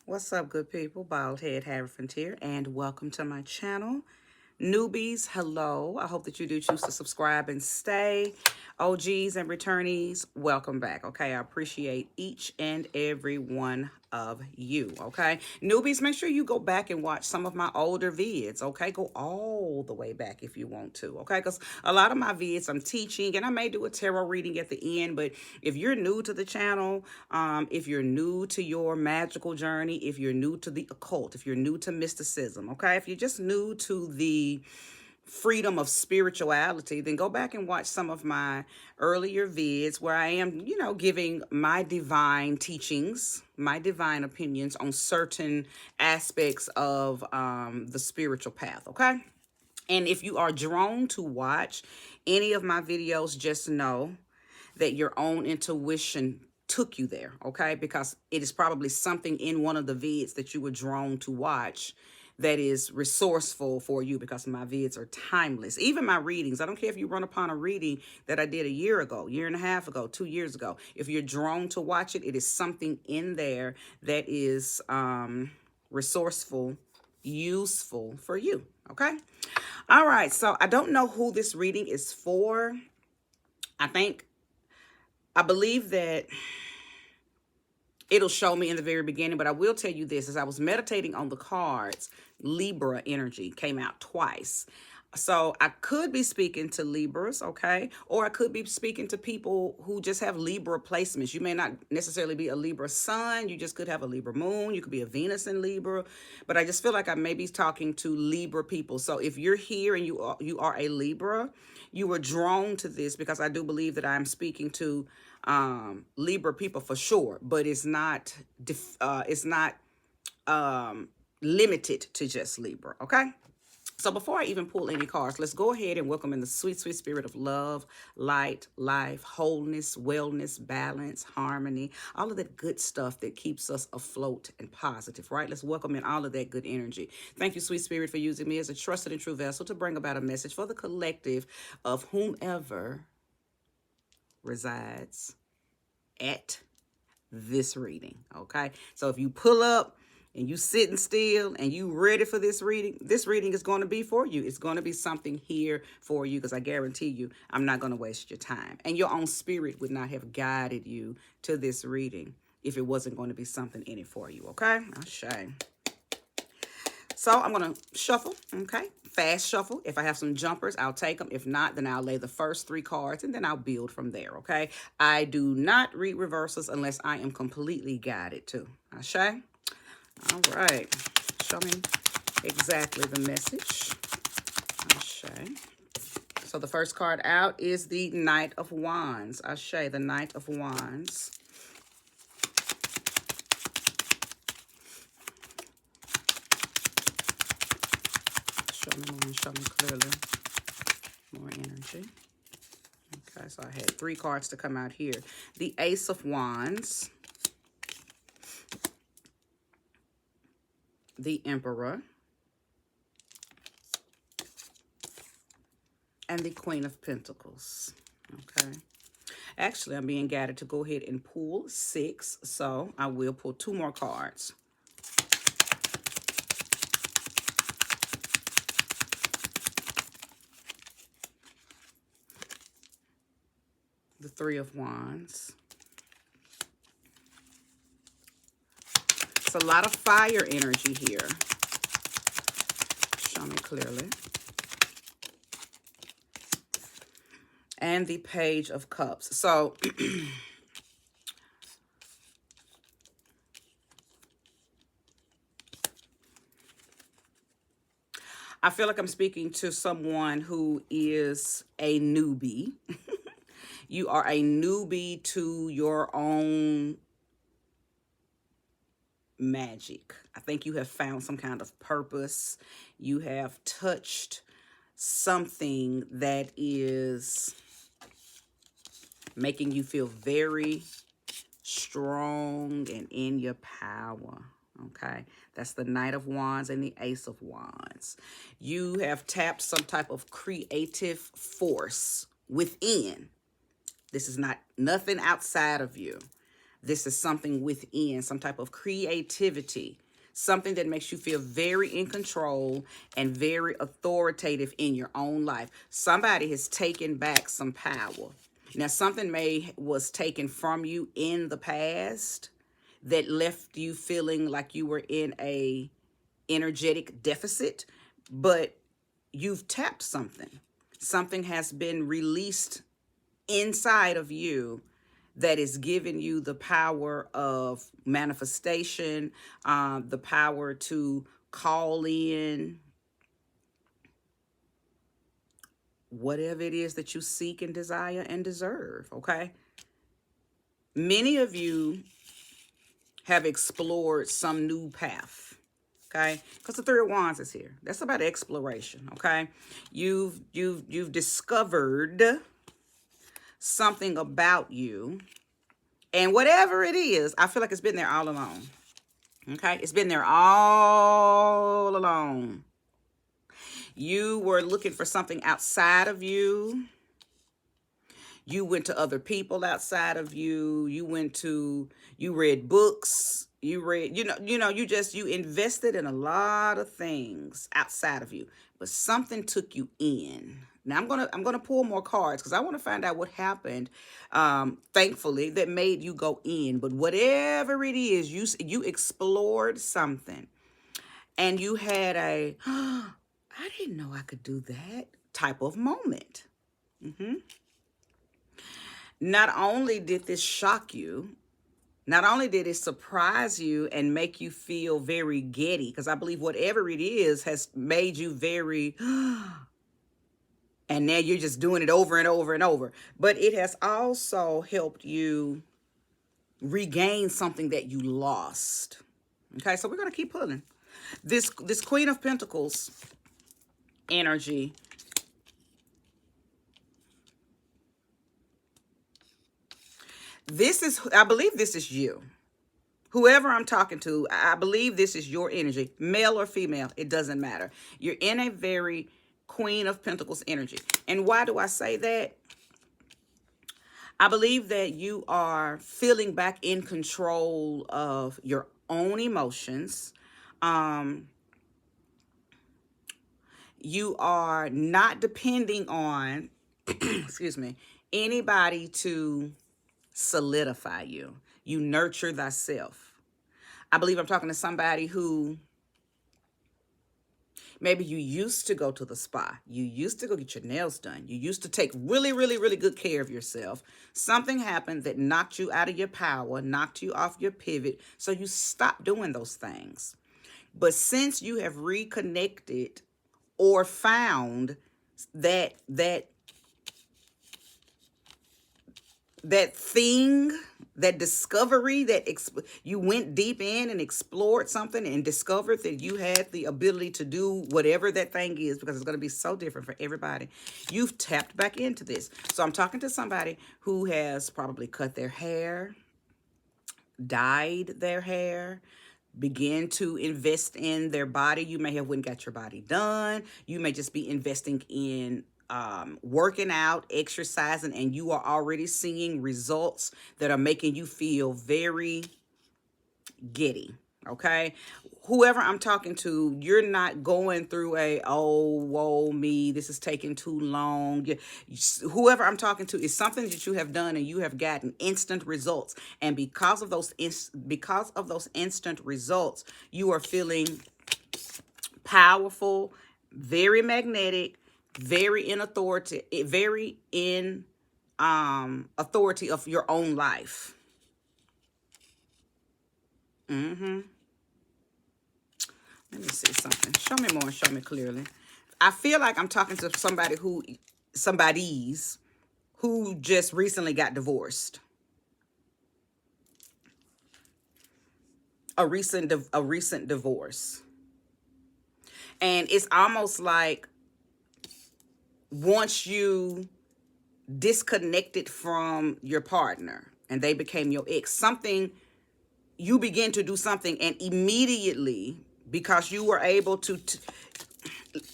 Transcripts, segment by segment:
What's up, good people? Baldhead Haverford here, and welcome to my channel. Newbies, hello. I hope that you do choose to subscribe and stay. OGs and returnees, welcome back, okay? I appreciate each and every one of you, okay? Newbies, make sure you go back and watch some of my older vids, okay? Go all the way back if you want to, okay? Because a lot of my vids I'm teaching, and I may do a tarot reading at the end, but if you're new to the channel, if you're new to your magical journey, if you're new to the occult, if you're new to mysticism, okay? If you're just new to the freedom of spirituality, then go back and watch some of my earlier vids where I am, giving my divine teachings, my divine opinions on certain aspects of the spiritual path, okay? And if you are drawn to watch any of my videos, just know that your own intuition took you there, okay? Because it is probably something in one of the vids that you were drawn to watch that is resourceful for you, because my vids are timeless. Even my readings, I don't care if you run upon a reading that I did a year ago, year and a half ago, 2 years ago. If you're drawn to watch it, it is something in there that is resourceful, useful for you, okay? All right, so I don't know who this reading is for. I believe that it'll show me in the very beginning, but I will tell you this. As I was meditating on the cards, Libra energy came out twice. So I could be speaking to Libras, okay? Or I could be speaking to people who just have Libra placements. You may not necessarily be a Libra sun. You just could have a Libra moon. You could be a Venus in Libra. But I just feel like I may be talking to Libra people. So if you're here and you are a Libra, you were drawn to this because I do believe that I'm speaking to Libra people for sure. But it's not limited to just Libra, okay? So before I even pull any cards, let's go ahead and welcome in the sweet, sweet spirit of love, light, life, wholeness, wellness, balance, harmony, all of that good stuff that keeps us afloat and positive, right? Let's welcome in all of that good energy. Thank you, sweet spirit, for using me as a trusted and true vessel to bring about a message for the collective of whomever resides at this reading, okay? So if you pull up and you sitting still and you ready for this reading is going to be for you. It's going to be something here for you, because I guarantee you I'm not going to waste your time. And your own spirit would not have guided you to this reading if it wasn't going to be something in it for you, okay? Shame. So I'm going to shuffle, okay? Fast shuffle. If I have some jumpers, I'll take them. If not, then I'll lay the first 3 cards and then I'll build from there, okay? I do not read reversals unless I am completely guided to. Ashe? All right. Show me exactly the message. Ashe. So the first card out is the Knight of Wands. Ashe, the Knight of Wands. Show me more, show me clearly. More energy. Okay, so I had 3 cards to come out here. The Ace of Wands. The Emperor. And the Queen of Pentacles. Okay. Actually, I'm being guided to go ahead and pull 6. So I will pull 2 more cards. The 3 of Wands. It's a lot of fire energy here. Show me clearly. And the Page of Cups. So I feel like I'm speaking to someone who is a newbie. You are a newbie to your own magic. I think you have found some kind of purpose. You have touched something that is making you feel very strong and in your power. Okay, that's the Knight of Wands and the Ace of Wands. You have tapped some type of creative force within. This is not nothing outside of you. This is something within, some type of creativity, something that makes you feel very in control and very authoritative in your own life. Somebody has taken back some power. Now, something was taken from you in the past that left you feeling like you were in a energetic deficit, but you've tapped something. Something has been released inside of you that is giving you the power of manifestation, the power to call in whatever it is that you seek and desire and deserve, okay? Many of you have explored some new path, okay? Because the Three of Wands is here. That's about exploration, okay? You've discovered something about you, and whatever it is, I feel like it's been there all along, okay? It's been there all along. You were looking for something outside of you. You went to other people outside of you. You read books. You invested in a lot of things outside of you, but something took you in. Now I'm gonna pull more cards because I want to find out what happened, thankfully, that made you go in. But whatever it is, you explored something, and you had a I didn't know I could do that type of moment. Not only did this shock you, not only did it surprise you and make you feel very giddy, because I believe whatever it is has made you very, and now you're just doing it over and over and over. But it has also helped you regain something that you lost. Okay, so we're going to keep pulling. This Queen of Pentacles energy. I believe this is you. Whoever I'm talking to, I believe this is your energy, male or female, it doesn't matter. You're in a very Queen of Pentacles energy. And why do I say that? I believe that you are feeling back in control of your own emotions. You are not depending on, excuse me, anybody to solidify you. You nurture thyself. I believe I'm talking to somebody who maybe you used to go to the spa. You used to go get your nails done. You used to take really, really, really good care of yourself. Something happened that knocked you out of your power, knocked you off your pivot. So you stopped doing those things. But since you have reconnected or found that thing, that discovery, you went deep in and explored something and discovered that you had the ability to do whatever that thing is, because it's going to be so different for everybody. You've tapped back into this. So I'm talking to somebody who has probably cut their hair, dyed their hair, begin to invest in their body. You may have went and got your body done. You may just be investing in working out, exercising, and you are already seeing results that are making you feel very giddy. Okay, whoever I'm talking to, you're not going through oh, woe me, this is taking too long. Whoever I'm talking to is something that you have done and you have gotten instant results, and because of those instant results, you are feeling powerful, very magnetic, very in authority, authority of your own life. Let me see something. Show me more and show me clearly. I feel like I'm talking to somebody's who just recently got divorced. A recent divorce. And it's almost like once you disconnected from your partner and they became your ex, you begin to do something, and immediately, because you were able to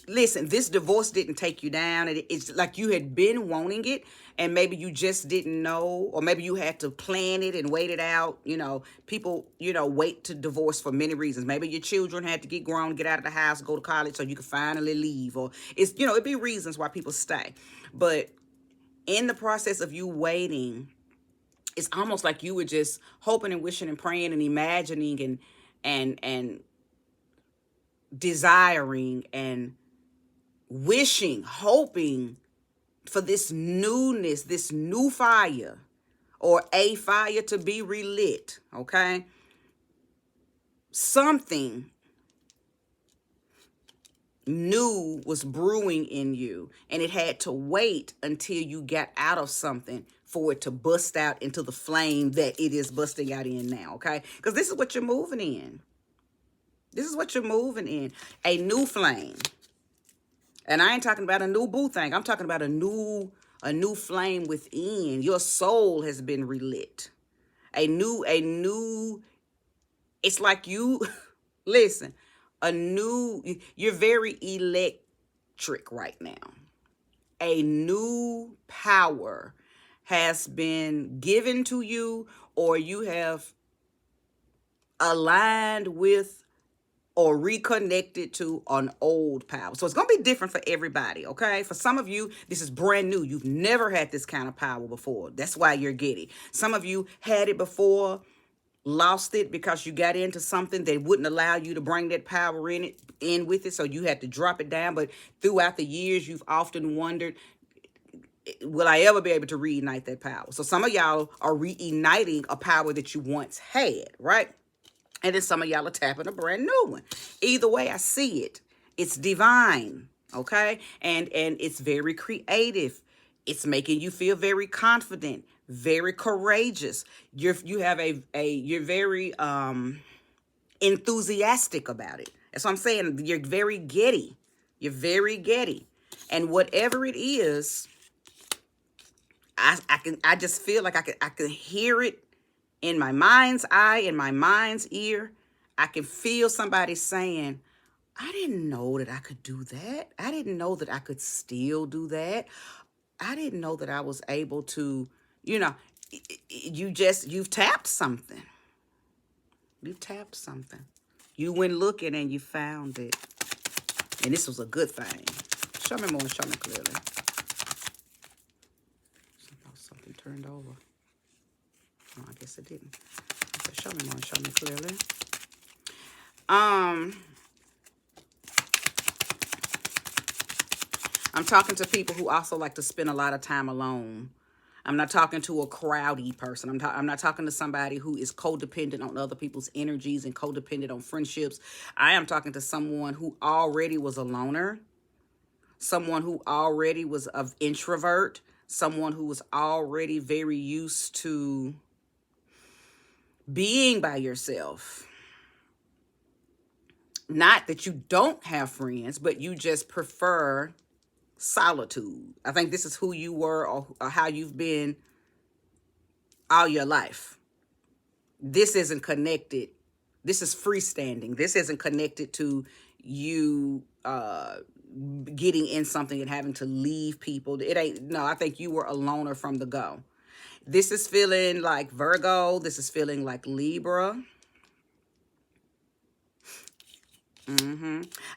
listen, this divorce didn't take you down. It's like you had been wanting it, and maybe you just didn't know, or maybe you had to plan it and wait it out. You know, people, wait to divorce for many reasons. Maybe your children had to get grown, get out of the house, go to college so you could finally leave, or it'd be reasons why people stay. But in the process of you waiting, it's almost like you were just hoping and wishing and praying and imagining and desiring and wishing, hoping for this newness, this new fire, or a fire to be relit, okay? Something new was brewing in you, and it had to wait until you got out of something for it to bust out into the flame that it is busting out in now, okay? Because this is what you're moving in. This is what you're moving in. A new flame. And I ain't talking about a new boo thing. I'm talking about a new flame within. Your soul has been relit. It's like you, listen, you're very electric right now. A new power has been given to you, or you have aligned with or reconnected to an old power. So it's going to be different for everybody, okay? For some of you, this is brand new. You've never had this kind of power before. That's why you're giddy. Some of you had it before, lost it because you got into something that wouldn't allow you to bring that power in with it, so you had to drop it down. But throughout the years, you've often wondered, will I ever be able to reignite that power? So some of y'all are reigniting a power that you once had, right? And then some of y'all are tapping a brand new one. Either way, I see it. It's divine, okay? And it's very creative. It's making you feel very confident, very courageous. You're very enthusiastic about it. That's what I'm saying. You're very giddy. You're very giddy. And whatever it is, I just feel like I can hear it in my mind's eye, in my mind's ear. I can feel somebody saying, I didn't know that I could do that. I didn't know that I could still do that. I didn't know that I was able to, you've tapped something. You tapped something. You went looking and you found it. And this was a good thing. Show me more, show me clearly. Something turned over. Oh, I guess it didn't. Okay, show me more, show me clearly. I'm talking to people who also like to spend a lot of time alone. I'm not talking to a crowdy person. I'm not talking to somebody who is codependent on other people's energies and codependent on friendships. I am talking to someone who already was a loner, someone who already was an introvert, someone who was already very used to being by yourself. Not that you don't have friends, but you just prefer solitude. I think this is who you were, or how you've been all your life. This isn't connected. This is freestanding. This isn't connected to you getting in something and having to leave people. It ain't. No, I think you were a loner from the go. This is feeling like Virgo. This is feeling like Libra.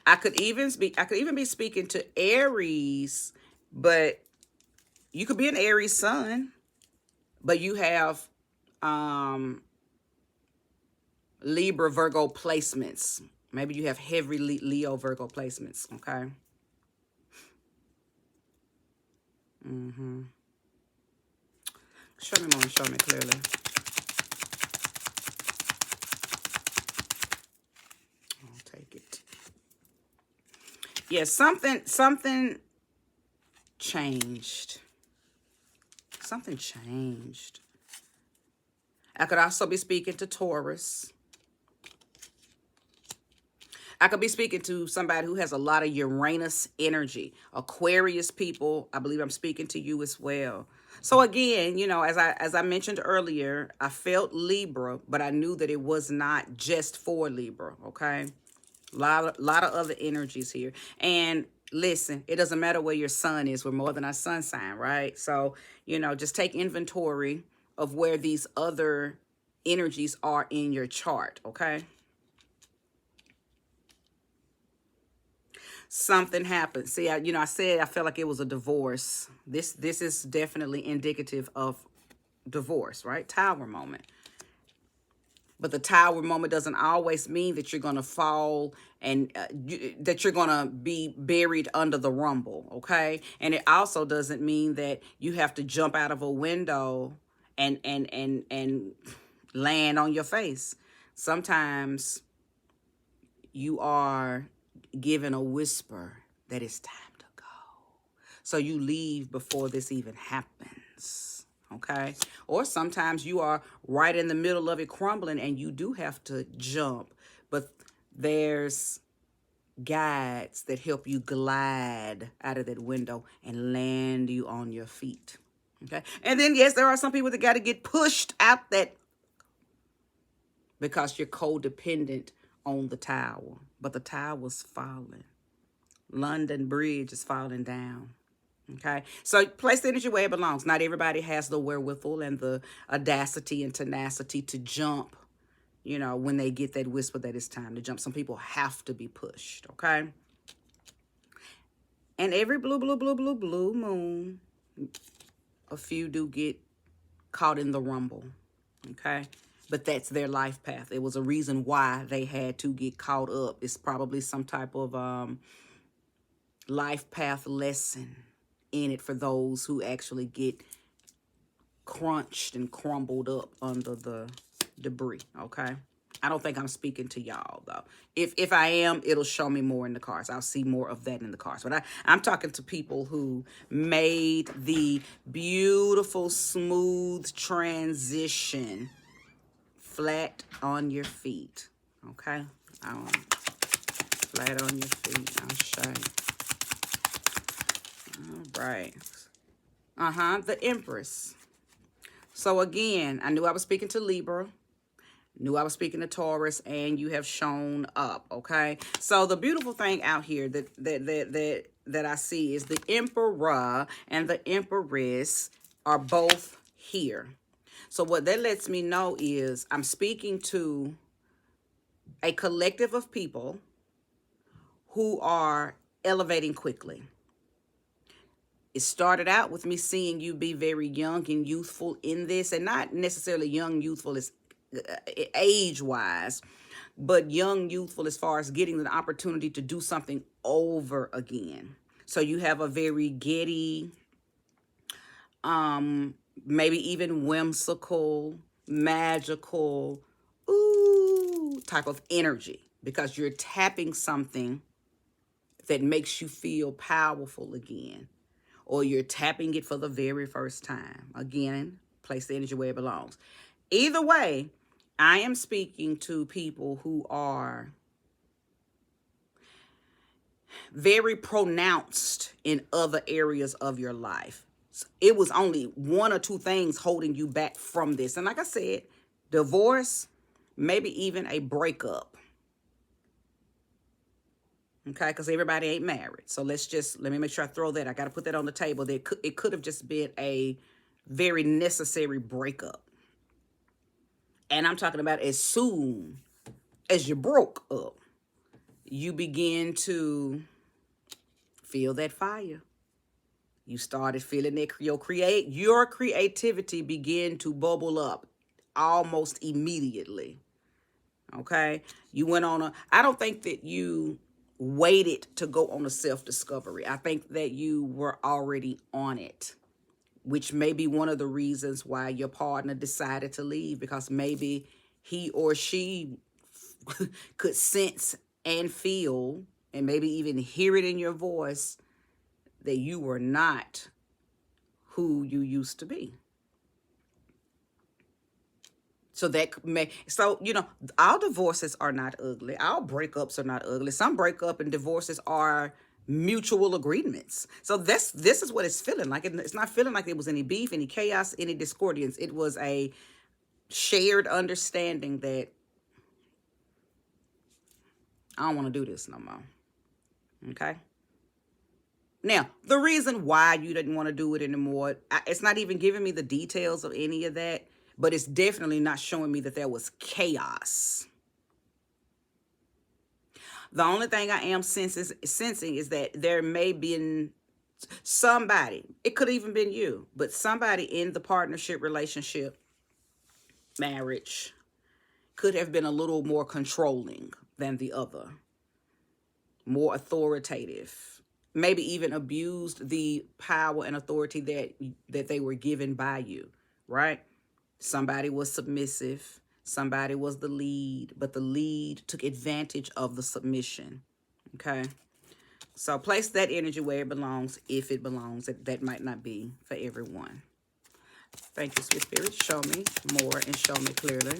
I could even be speaking to Aries, but you could be an Aries sun, but you have Libra Virgo placements. Maybe you have heavy Leo Virgo placements, okay? Show me more, show me clearly. I'll take it. Yeah, something changed. Something changed. I could also be speaking to Taurus. I could be speaking to somebody who has a lot of Uranus energy. Aquarius people, I believe I'm speaking to you as well. So again, as I mentioned earlier, I felt Libra, but I knew that it was not just for Libra, okay? Lot of other energies here. And listen, it doesn't matter where your sun is. We're more than our sun sign, right? So, just take inventory of where these other energies are in your chart, okay? Something happened. See, I said I felt like it was a divorce. This is definitely indicative of divorce, right? Tower moment. But the tower moment doesn't always mean that you're going to fall and that you're going to be buried under the rumble, okay? And it also doesn't mean that you have to jump out of a window and land on your face. Sometimes you are given a whisper that it's time to go. So you leave before this even happens. Okay? Or sometimes you are right in the middle of it crumbling and you do have to jump. But there's guides that help you glide out of that window and land you on your feet. Okay? And then, yes, there are some people that got to get pushed out that because you're codependent on the tower. But the tower's falling. London Bridge is falling down. Okay, so place the energy where it belongs. Not everybody has the wherewithal and the audacity and tenacity to jump, when they get that whisper that it's time to jump. Some people have to be pushed, okay? And every blue moon, a few do get caught in the rumble, okay? But that's their life path. It was a reason why they had to get caught up. It's probably some type of life path lesson in it for those who actually get crunched and crumbled up under the debris, okay? I don't think I'm speaking to y'all, though. If I am, it'll show me more in the cards. I'll see more of that in the cards. But I'm talking to people who made the beautiful, smooth transition flat on your feet, okay? Flat on your feet, I'll show you. All right. The Empress. So again, I knew I was speaking to Libra, knew I was speaking to Taurus, and you have shown up, okay? So the beautiful thing out here that I see is the Emperor and the Empress are both here. So what that lets me know is I'm speaking to a collective of people who are elevating quickly. It started out with me seeing you be very young and youthful in this, and not necessarily young, youthful as age-wise, but young, youthful as far as getting the opportunity to do something over again. So you have a very giddy, maybe even whimsical, magical, type of energy, because you're tapping something that makes you feel powerful again. Or you're tapping it for the very first time. Again, place the energy where it belongs. Either way, I am speaking to people who are very pronounced in other areas of your life. It was only one or two things holding you back from this. And like I said, divorce, maybe even a breakup. Okay, because everybody ain't married. So let me make sure I throw that. I got to put that on the table. It could have just been a very necessary breakup. And I'm talking about as soon as you broke up, you begin to feel that fire. You started feeling that your creativity begin to bubble up almost immediately. Okay, you went on I don't think that you waited to go on a self-discovery. I think that you were already on it, which may be one of the reasons why your partner decided to leave, because maybe he or she could sense and feel, and maybe even hear it in your voice, that you were not who you used to be. So our divorces are not ugly. Our breakups are not ugly. Some breakup and divorces are mutual agreements. So this is what it's feeling like. It's not feeling like there was any beef, any chaos, any discordance. It was a shared understanding that I don't want to do this no more. Okay? Now, the reason why you didn't want to do it anymore, it's not even giving me the details of any of that, but it's definitely not showing me that there was chaos. The only thing I am sensing is that there may be somebody, it could even been you, but somebody in the partnership, relationship, marriage could have been a little more controlling than the other, more authoritative, maybe even abused the power and authority that they were given by you, right? Somebody was submissive, somebody was the lead, but the lead took advantage of the submission. Okay? So place that energy where it belongs, if it belongs. That might not be for everyone. Thank you, Sweet Spirit. Show me more and show me clearly.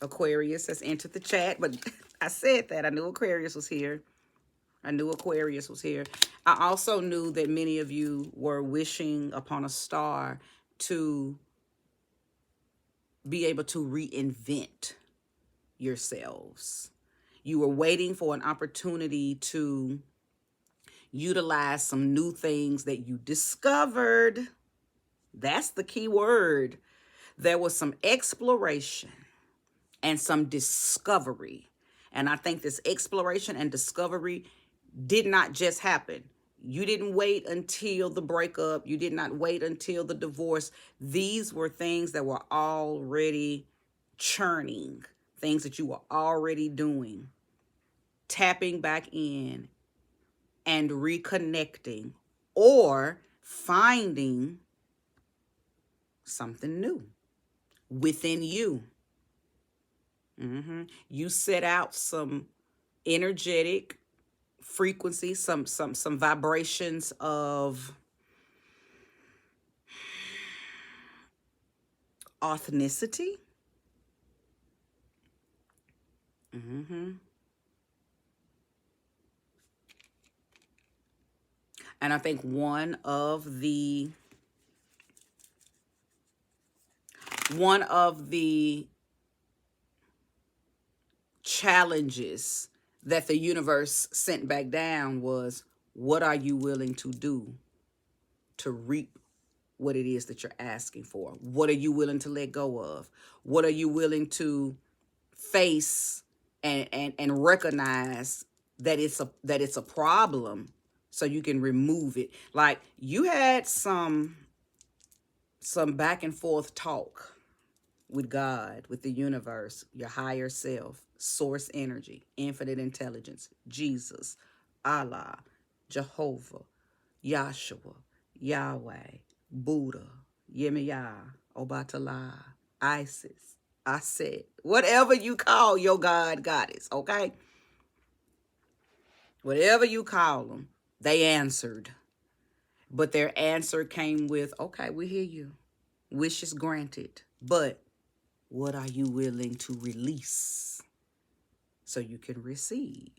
Aquarius has entered the chat, but I said that. I knew Aquarius was here. I knew Aquarius was here. I also knew that many of you were wishing upon a star to be able to reinvent yourselves. You were waiting for an opportunity to utilize some new things that you discovered. That's the key word. There was some exploration and some discovery. And I think this exploration and discovery did not just happen. You didn't wait until the breakup. You did not wait until the divorce. These were things that were already churning, things that you were already doing, tapping back in and reconnecting or finding something new within you. You set out some energetic frequency, some vibrations of authenticity. And I think one of the challenges that the universe sent back down was, what are you willing to do to reap what it is that you're asking for? What are you willing to let go of? What are you willing to face and recognize that it's a problem so you can remove it? Like, you had some back and forth talk with God, with the universe, your higher self, source energy, infinite intelligence, Jesus, Allah, Jehovah, Yahshua, Yahweh, Buddha, Yemaya, Obatala, Isis, Aset, whatever you call your God, goddess, okay? Whatever you call them, they answered. But their answer came with, okay, we hear you. Wishes granted. But what are you willing to release so you can receive?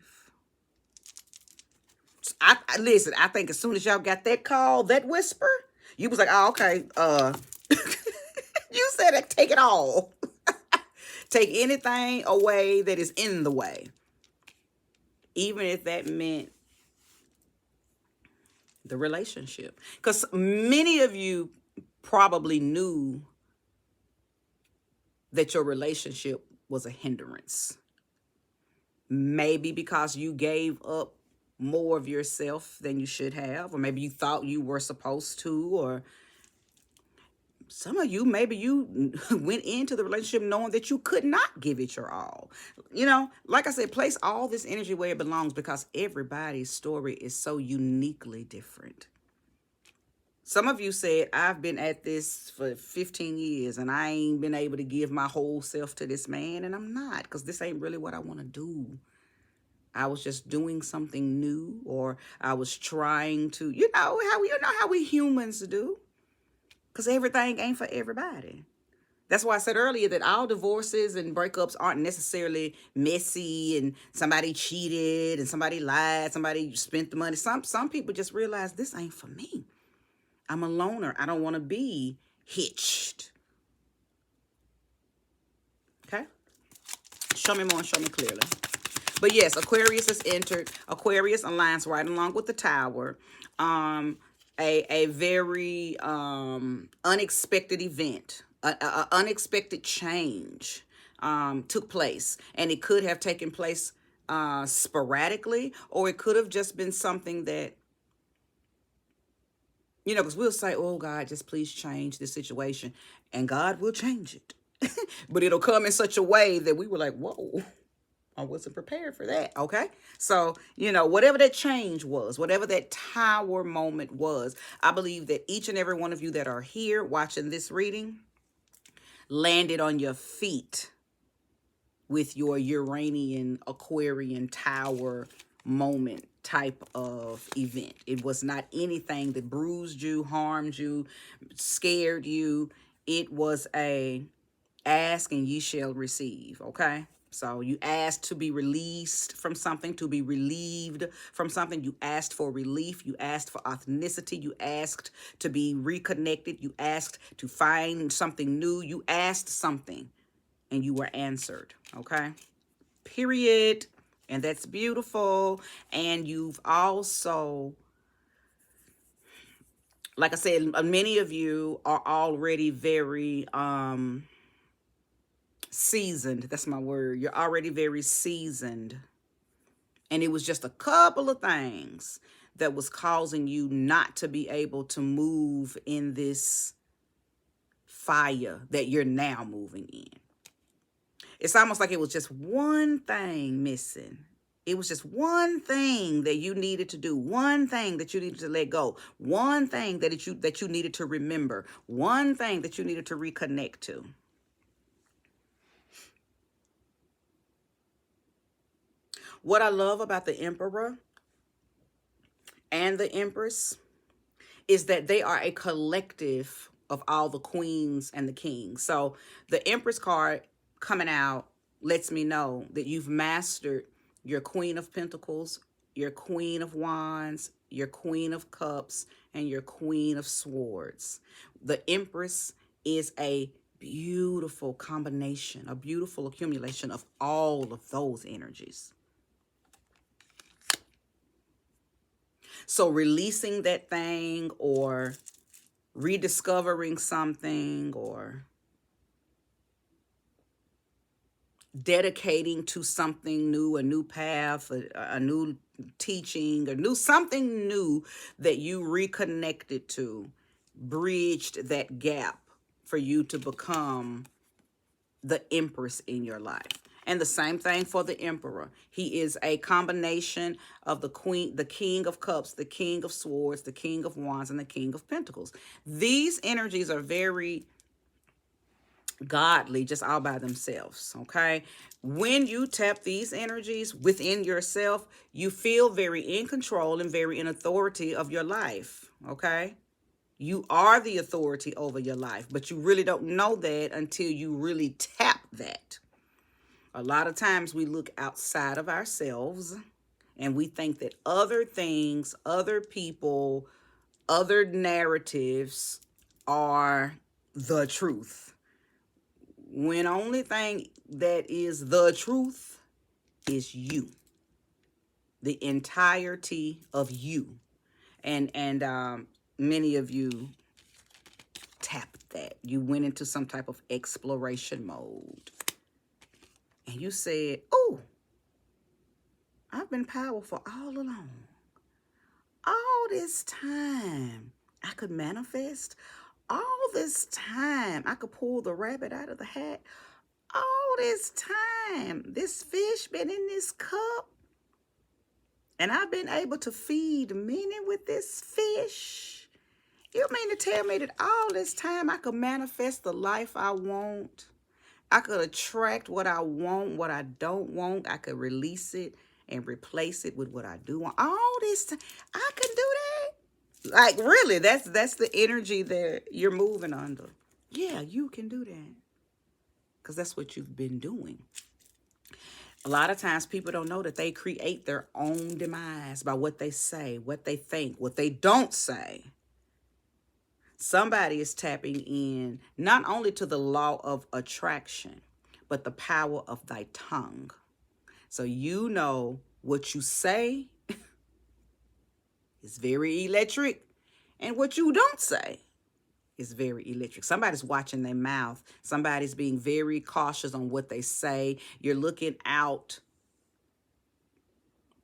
Listen, I think as soon as y'all got that call, that whisper, you was like, oh, okay, you said it, take it all. Take anything away that is in the way. Even if that meant the relationship. Because many of you probably knew that your relationship was a hindrance. Maybe because you gave up more of yourself than you should have, or maybe you thought you were supposed to, or some of you, maybe you went into the relationship knowing that you could not give it your all. You know, like I said, place all this energy where it belongs, because everybody's story is so uniquely different. Some of you said, I've been at this for 15 years and I ain't been able to give my whole self to this man, and I'm not, because this ain't really what I want to do. I was just doing something new, or I was trying to, you know how we humans do. Because everything ain't for everybody. That's why I said earlier that all divorces and breakups aren't necessarily messy and somebody cheated and somebody lied, somebody spent the money. Some people just realize this ain't for me. I'm a loner. I don't want to be hitched. Okay? Show me more and show me clearly. But yes, Aquarius has entered. Aquarius aligns right along with the Tower. A very unexpected event, a unexpected change took place. And it could have taken place sporadically, or it could have just been something that, you know, because we'll say, oh, God, just please change the situation. And God will change it. But it'll come in such a way that we were like, whoa, I wasn't prepared for that. Okay. So, you know, whatever that change was, whatever that Tower moment was, I believe that each and every one of you that are here watching this reading landed on your feet with your Uranian Aquarian Tower moment type of event. It was not anything that bruised you, harmed you, scared you. It was a ask and ye shall receive, okay? So you asked to be released from something, to be relieved from something. You asked for relief. You asked for authenticity. You asked to be reconnected. You asked to find something new. You asked something and you were answered, okay? Period. And that's beautiful. And you've also, like I said, many of you are already very seasoned. That's my word. You're already very seasoned. And it was just a couple of things that was causing you not to be able to move in this fire that you're now moving in. It's almost like it was just one thing missing. It was just one thing that you needed to do, one thing that you needed to let go, one thing that you needed to remember, one thing that you needed to reconnect to. What I love about the Emperor and the Empress is that they are a collective of all the queens and the kings. So the Empress card coming out lets me know that you've mastered your Queen of Pentacles, your Queen of Wands, your Queen of Cups, and your Queen of Swords. The Empress is a beautiful combination, a beautiful accumulation of all of those energies. So releasing that thing or rediscovering something or dedicating to something new, a new path, a new teaching, something new that you reconnected to, bridged that gap for you to become the Empress in your life. And the same thing for the Emperor. He is a combination of the Queen, the King of Cups, the King of Swords, the King of Wands, and the King of Pentacles. These energies are very godly just all by themselves, okay? When you tap these energies within yourself, you feel very in control and very in authority of your life, okay? You are the authority over your life, but you really don't know that until you really tap that. A lot of times we look outside of ourselves and we think that other things, other people, other narratives are the truth. When only thing that is the truth is you. The entirety of you. And many of you tapped that. You went into some type of exploration mode. And you said, oh, I've been powerful all along. All this time I could manifest. All this time I could pull the rabbit out of the hat. All this time this fish been in this cup. And I've been able to feed many with this fish. You mean to tell me that all this time I could manifest the life I want? I could attract what I want, what I don't want. I could release it and replace it with what I do want. All this time, I can do that. Like, really, that's the energy that you're moving under. Yeah, you can do that. Because that's what you've been doing. A lot of times people don't know that they create their own demise by what they say, what they think, what they don't say. Somebody is tapping in not only to the law of attraction, but the power of thy tongue. So you know what you say is very electric, and what you don't say is very electric. Somebody's watching their mouth. Somebody's being very cautious on what they say. You're looking out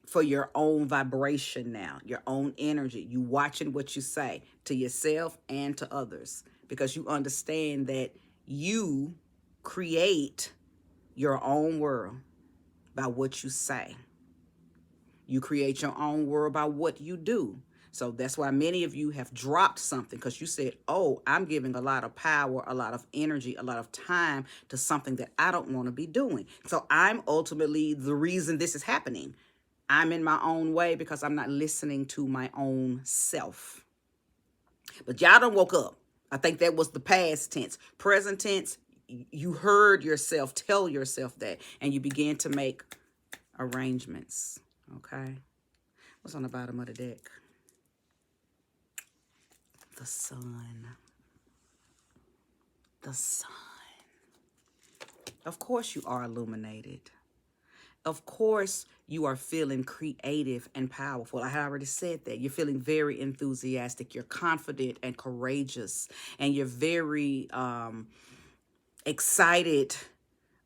for your own vibration now, your own energy. You watching what you say to yourself and to others, because you understand that you create your own world by what you say. You create your own world by what you do. So that's why many of you have dropped something, because you said, oh, I'm giving a lot of power, a lot of energy, a lot of time to something that I don't want to be doing. So I'm ultimately the reason this is happening. I'm in my own way because I'm not listening to my own self. But y'all done woke up. I think that was the past tense. Present tense, you heard yourself tell yourself that, and you began to make arrangements. Okay? What's on the bottom of the deck? The sun. The sun. Of course you are illuminated. Of course you are feeling creative and powerful. I had already said that. You're feeling very enthusiastic. You're confident and courageous. And you're very excited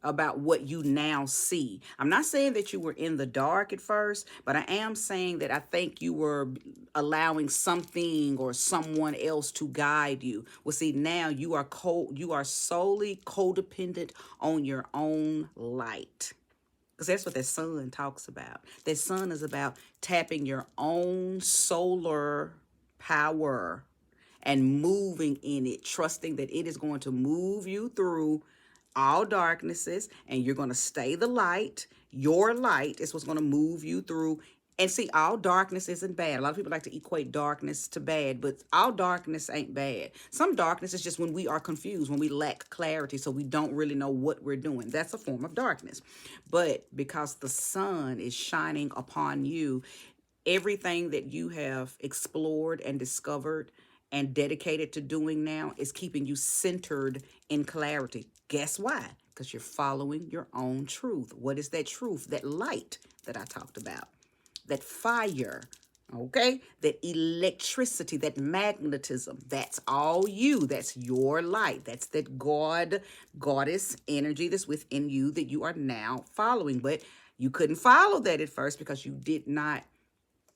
about what you now see. I'm not saying that you were in the dark at first, but I am saying that I think you were allowing something or someone else to guide you. Well, see, now you are solely codependent on your own light. Because that's what that sun talks about. That sun is about tapping your own solar power and moving in it, trusting that it is going to move you through all darknesses, and you're going to stay the light. Your light is what's going to move you through. And see, all darkness isn't bad. A lot of people like to equate darkness to bad, but all darkness ain't bad. Some darkness is just when we are confused, when we lack clarity, so we don't really know what we're doing. That's a form of darkness. But because the sun is shining upon you, everything that you have explored and discovered and dedicated to doing now is keeping you centered in clarity. Guess why? Because you're following your own truth. What is that truth? That light that I talked about. That fire, okay? That electricity, that magnetism. That's all you. That's your light. That's that goddess energy that's within you that you are now following. But you couldn't follow that at first because you did not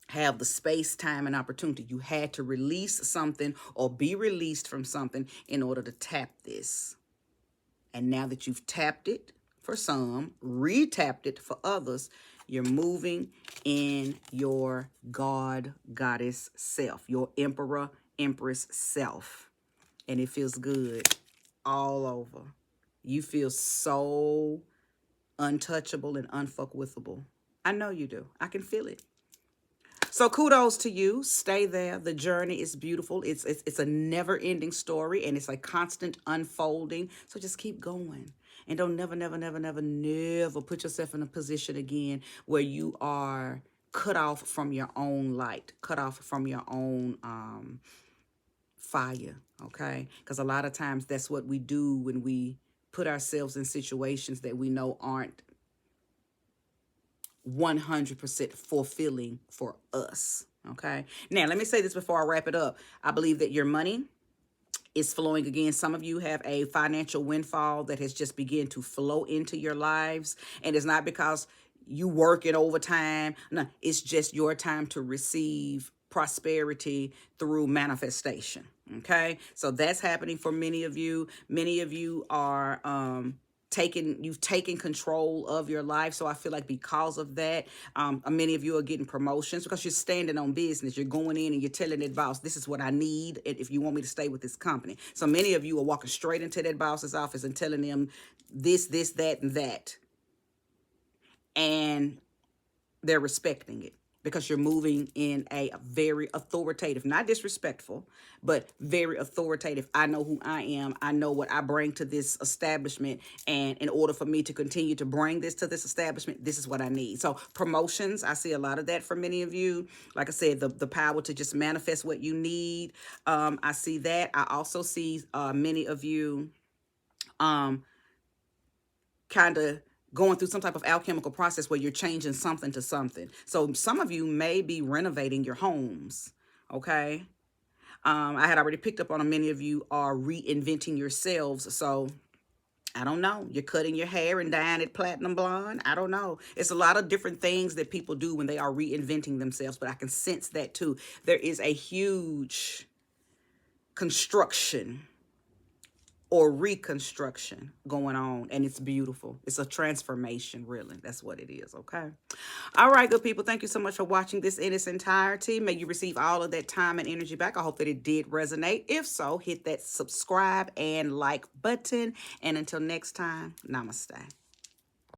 have the space, time, and opportunity. You had to release something or be released from something in order to tap this. And now that you've tapped it for some, re-tapped it for others, you're moving in your goddess self, your emperor, empress self. And it feels good all over. You feel so untouchable and unfuckwithable. I know you do. I can feel it. So kudos to you. Stay there. The journey is beautiful. It's a never-ending story, and it's a constant unfolding. So just keep going. And don't never put yourself in a position again where you are cut off from your own light, cut off from your own fire, okay? Because a lot of times that's what we do when we put ourselves in situations that we know aren't 100% fulfilling for us, okay? Now, let me say this before I wrap it up. I believe that your money is flowing again. Some of you have a financial windfall that has just begun to flow into your lives, and it's not because you working overtime. No, it's just your time to receive prosperity through manifestation, okay? So that's happening for many of you. Many of you are you've taken control of your life. So I feel like because of that, many of you are getting promotions because you're standing on business. You're going in and you're telling that boss, this is what I need if you want me to stay with this company. So many of you are walking straight into that boss's office and telling them this, that, and that. And they're respecting it because you're moving in a very authoritative, not disrespectful, but very authoritative. I know who I am. I know what I bring to this establishment. And in order for me to continue to bring this to this establishment, this is what I need. So promotions, I see a lot of that for many of you. Like I said, the power to just manifest what you need. I see that. I also see many of you kind of going through some type of alchemical process where you're changing something to something. So some of you may be renovating your homes, okay? I had already picked up on many of you are reinventing yourselves. So I don't know. You're cutting your hair and dyeing it platinum blonde. I don't know. It's a lot of different things that people do when they are reinventing themselves, but I can sense that too. There is a huge construction or reconstruction going on, and it's beautiful. It's a transformation, really. That's what it is, okay? All right, good people. Thank you so much for watching this in its entirety. May you receive all of that time and energy back. I hope that it did resonate. If so, hit that subscribe and like button. And until next time, namaste.